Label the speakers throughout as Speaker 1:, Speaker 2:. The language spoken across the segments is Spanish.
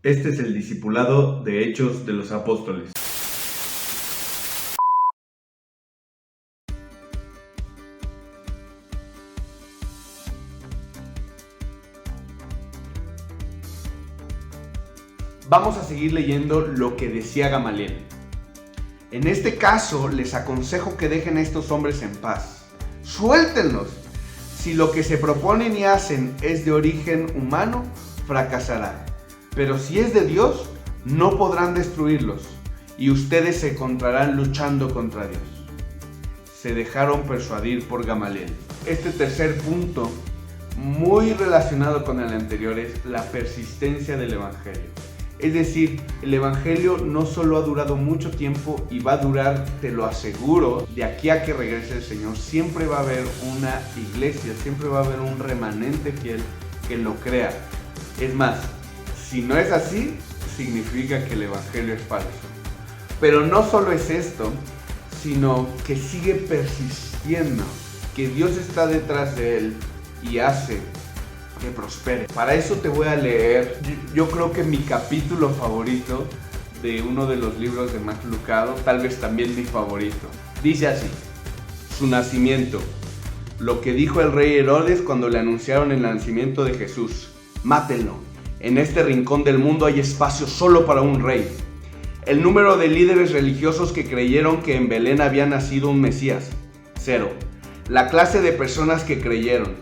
Speaker 1: Este es el discipulado de Hechos de los Apóstoles. Vamos a seguir leyendo lo que decía Gamaliel. En este caso, les aconsejo que dejen a estos hombres en paz. ¡Suéltenlos! Si lo que se proponen y hacen es de origen humano, fracasará. Pero si es de Dios, no podrán destruirlos, y ustedes se encontrarán luchando contra Dios. Se dejaron persuadir por Gamaliel. Este tercer punto, muy relacionado con el anterior, es la persistencia del Evangelio. Es decir, el Evangelio no solo ha durado mucho tiempo y va a durar, te lo aseguro, de aquí a que regrese el Señor. Siempre va a haber una iglesia, siempre va a haber un remanente fiel que lo crea. Es más, si no es así, significa que el Evangelio es falso. Pero no solo es esto, sino que sigue persistiendo, que Dios está detrás de él y hace que prospere. Para eso te voy a leer, yo creo que mi capítulo favorito de uno de los libros de Max Lucado, tal vez también mi favorito. Dice así: su nacimiento. Lo que dijo el rey Herodes cuando le anunciaron el nacimiento de Jesús: mátenlo. En este rincón del mundo hay espacio solo para un rey. El número de líderes religiosos que creyeron que en Belén había nacido un Mesías: 0. La clase de personas que creyeron: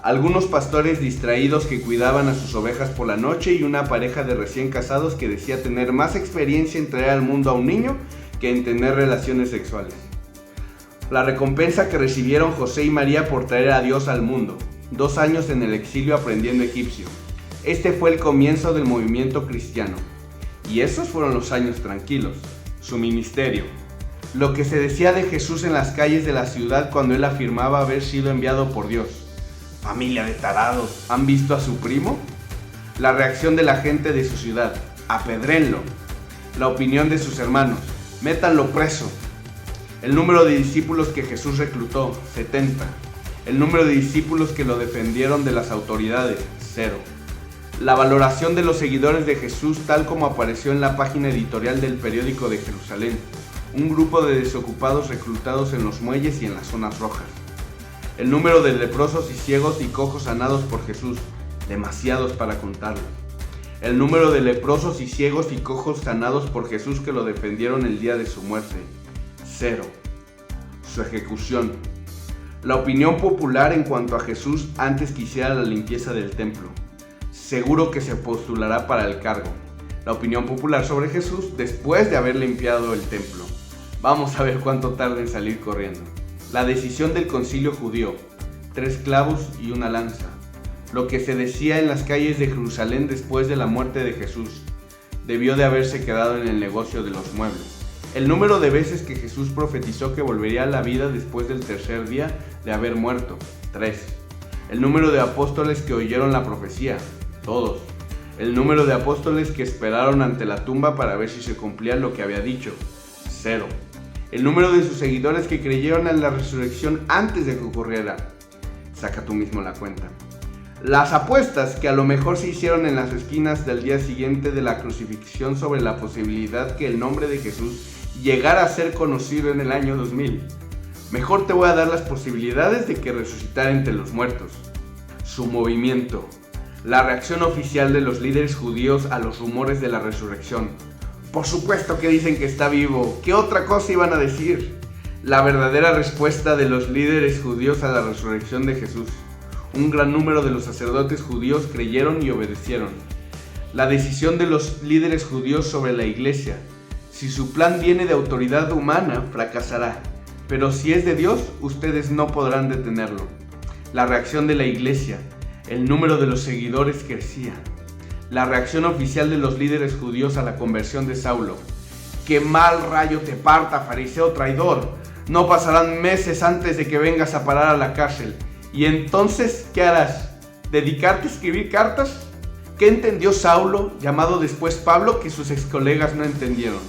Speaker 1: algunos pastores distraídos que cuidaban a sus ovejas por la noche y una pareja de recién casados que decía tener más experiencia en traer al mundo a un niño que en tener relaciones sexuales. La recompensa que recibieron José y María por traer a Dios al mundo: 2 años en el exilio aprendiendo egipcio. Este fue el comienzo del movimiento cristiano. Y esos fueron los años tranquilos. Su ministerio. Lo que se decía de Jesús en las calles de la ciudad cuando él afirmaba haber sido enviado por Dios: familia de tarados, ¿han visto a su primo? La reacción de la gente de su ciudad: apedrénlo. La opinión de sus hermanos: métanlo preso. El número de discípulos que Jesús reclutó: 70. El número de discípulos que lo defendieron de las autoridades: 0. La valoración de los seguidores de Jesús tal como apareció en la página editorial del periódico de Jerusalén: un grupo de desocupados reclutados en los muelles y en las zonas rojas. El número de leprosos y ciegos y cojos sanados por Jesús: demasiados para contarlos. El número de leprosos y ciegos y cojos sanados por Jesús que lo defendieron el día de su muerte: 0. Su ejecución. La opinión popular en cuanto a Jesús antes que hiciera la limpieza del templo: seguro que se postulará para el cargo. La opinión popular sobre Jesús después de haber limpiado el templo: vamos a ver cuánto tarda en salir corriendo. La decisión del concilio judío: 3 clavos y una lanza. Lo que se decía en las calles de Jerusalén después de la muerte de Jesús: debió de haberse quedado en el negocio de los muebles. El número de veces que Jesús profetizó que volvería a la vida después del tercer día de haber muerto: 3. El número de apóstoles que oyeron la profecía: todos. El número de apóstoles que esperaron ante la tumba para ver si se cumplía lo que había dicho: 0. El número de sus seguidores que creyeron en la resurrección antes de que ocurriera: saca tú mismo la cuenta. Las apuestas que a lo mejor se hicieron en las esquinas del día siguiente de la crucifixión sobre la posibilidad que el nombre de Jesús llegara a ser conocido en el año 2000. Mejor te voy a dar las posibilidades de que resucitara entre los muertos. Su movimiento. La reacción oficial de los líderes judíos a los rumores de la resurrección: por supuesto que dicen que está vivo. ¿Qué otra cosa iban a decir? La verdadera respuesta de los líderes judíos a la resurrección de Jesús: un gran número de los sacerdotes judíos creyeron y obedecieron. La decisión de los líderes judíos sobre la iglesia: si su plan viene de autoridad humana, fracasará. Pero si es de Dios, ustedes no podrán detenerlo. La reacción de la iglesia: el número de los seguidores crecía. La reacción oficial de los líderes judíos a la conversión de Saulo: ¡qué mal rayo te parta, fariseo traidor! No pasarán meses antes de que vengas a parar a la cárcel. ¿Y entonces qué harás? ¿Dedicarte a escribir cartas? ¿Qué entendió Saulo, llamado después Pablo, que sus ex colegas no entendieron?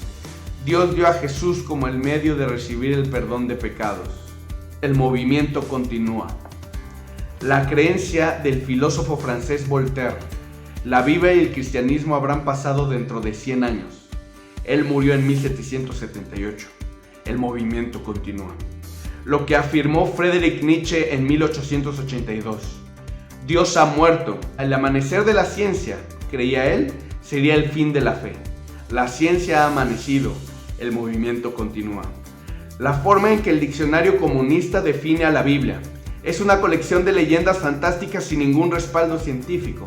Speaker 1: Dios dio a Jesús como el medio de recibir el perdón de pecados. El movimiento continúa. La creencia del filósofo francés Voltaire: La Biblia y el cristianismo habrán pasado dentro de 100 años. Él murió en 1778. El movimiento continúa. Lo que afirmó Friedrich Nietzsche en 1882. Dios ha muerto. El amanecer de la ciencia, creía él, sería el fin de la fe. La ciencia ha amanecido. El movimiento continúa. La forma en que el diccionario comunista define a la Biblia es una colección de leyendas fantásticas sin ningún respaldo científico.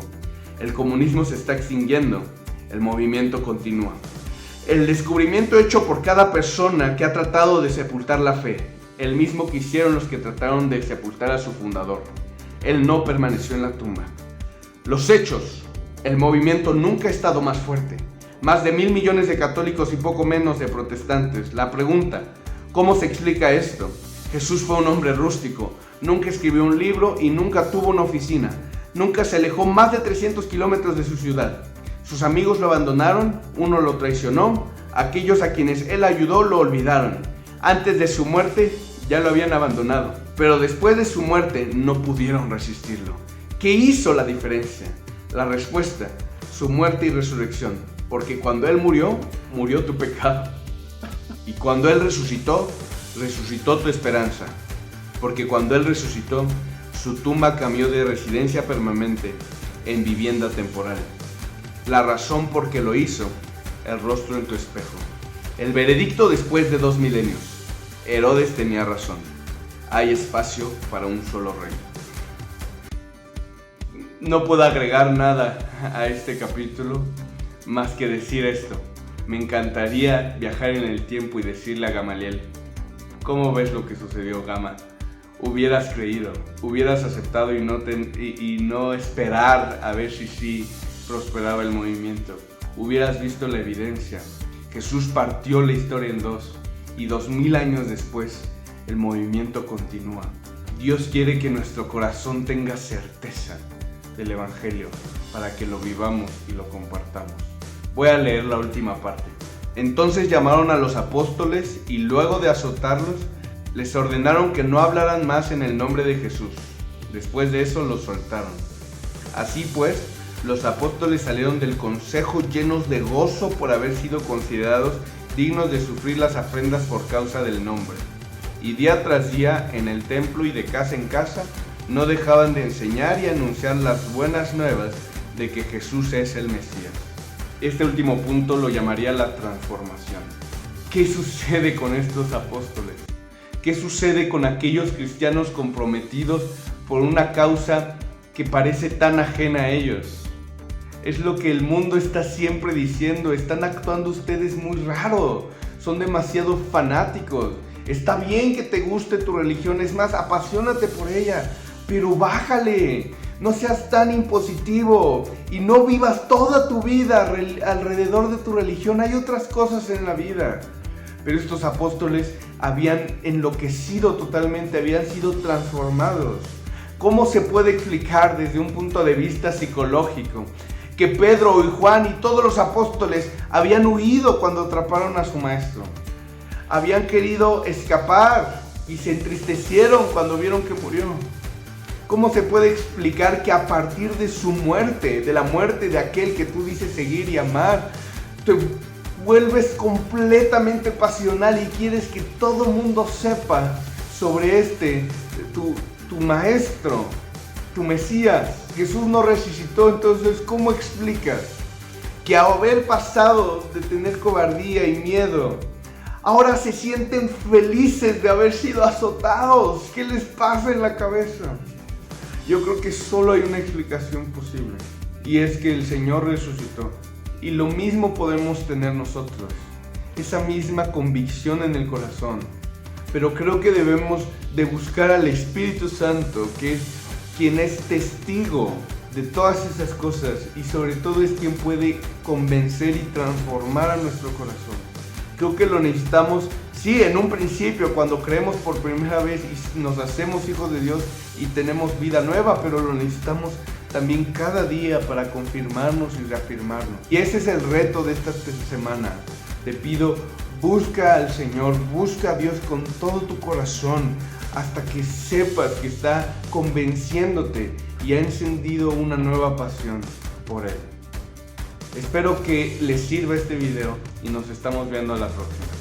Speaker 1: El comunismo se está extinguiendo. El movimiento continúa. El descubrimiento hecho por cada persona que ha tratado de sepultar la fe, el mismo que hicieron los que trataron de sepultar a su fundador. Él no permaneció en la tumba. Los hechos. El movimiento nunca ha estado más fuerte. Más de 1.000 millones de católicos y poco menos de protestantes. La pregunta, ¿cómo se explica esto? Jesús fue un hombre rústico, nunca escribió un libro y nunca tuvo una oficina. Nunca se alejó más de 300 kilómetros de su ciudad. Sus amigos lo abandonaron, uno lo traicionó, aquellos a quienes él ayudó lo olvidaron. Antes de su muerte ya lo habían abandonado, pero después de su muerte no pudieron resistirlo. ¿Qué hizo la diferencia? La respuesta, su muerte y resurrección. Porque cuando él murió, murió tu pecado. Y cuando él resucitó, resucitó tu esperanza. Porque cuando él resucitó, su tumba cambió de residencia permanente en vivienda temporal. La razón por qué lo hizo, el rostro en tu espejo. El veredicto después de 2 milenios. Herodes tenía razón. Hay espacio para un solo rey. No puedo agregar nada a este capítulo más que decir esto. Me encantaría viajar en el tiempo y decirle a Gamaliel: ¿cómo ves lo que sucedió, Gama? Hubieras creído, hubieras aceptado y no esperar a ver si sí prosperaba el movimiento. Hubieras visto la evidencia. Jesús partió la historia en dos y 2000 años después el movimiento continúa. Dios quiere que nuestro corazón tenga certeza del Evangelio para que lo vivamos y lo compartamos. Voy a leer la última parte. Entonces llamaron a los apóstoles y luego de azotarlos, les ordenaron que no hablaran más en el nombre de Jesús. Después de eso los soltaron. Así pues, los apóstoles salieron del consejo llenos de gozo por haber sido considerados dignos de sufrir las afrentas por causa del nombre. Y día tras día, en el templo y de casa en casa, no dejaban de enseñar y anunciar las buenas nuevas de que Jesús es el Mesías. Este último punto lo llamaría la transformación. ¿Qué sucede con estos apóstoles? ¿Qué sucede con aquellos cristianos comprometidos por una causa que parece tan ajena a ellos? Es lo que el mundo está siempre diciendo: están actuando ustedes muy raro, son demasiado fanáticos. Está bien que te guste tu religión, es más, apasionate por ella, pero bájale, no seas tan impositivo y no vivas toda tu vida alrededor de tu religión. Hay otras cosas en la vida. Pero estos apóstoles habían enloquecido totalmente, habían sido transformados. ¿Cómo se puede explicar desde un punto de vista psicológico que Pedro y Juan y todos los apóstoles habían huido cuando atraparon a su maestro? Habían querido escapar y se entristecieron cuando vieron que murió. ¿Cómo se puede explicar que a partir de su muerte, de la muerte de aquel que tú dices seguir y amar, te vuelves completamente pasional y quieres que todo mundo sepa sobre tu maestro, tu Mesías? Jesús no resucitó, entonces ¿cómo explicas que a haber pasado de tener cobardía y miedo, ahora se sienten felices de haber sido azotados? ¿Qué les pasa en la cabeza? Yo creo que solo hay una explicación posible, y es que el Señor resucitó. Y lo mismo podemos tener nosotros, esa misma convicción en el corazón. Pero creo que debemos de buscar al Espíritu Santo, que es quien es testigo de todas esas cosas y sobre todo es quien puede convencer y transformar a nuestro corazón. Creo que lo necesitamos, sí, en un principio, cuando creemos por primera vez y nos hacemos hijos de Dios y tenemos vida nueva, pero lo necesitamos también cada día para confirmarnos y reafirmarnos. Y ese es el reto de esta semana. Te pido, busca al Señor, busca a Dios con todo tu corazón, hasta que sepas que está convenciéndote y ha encendido una nueva pasión. por él. Espero que les sirva este video y nos estamos viendo a la próxima.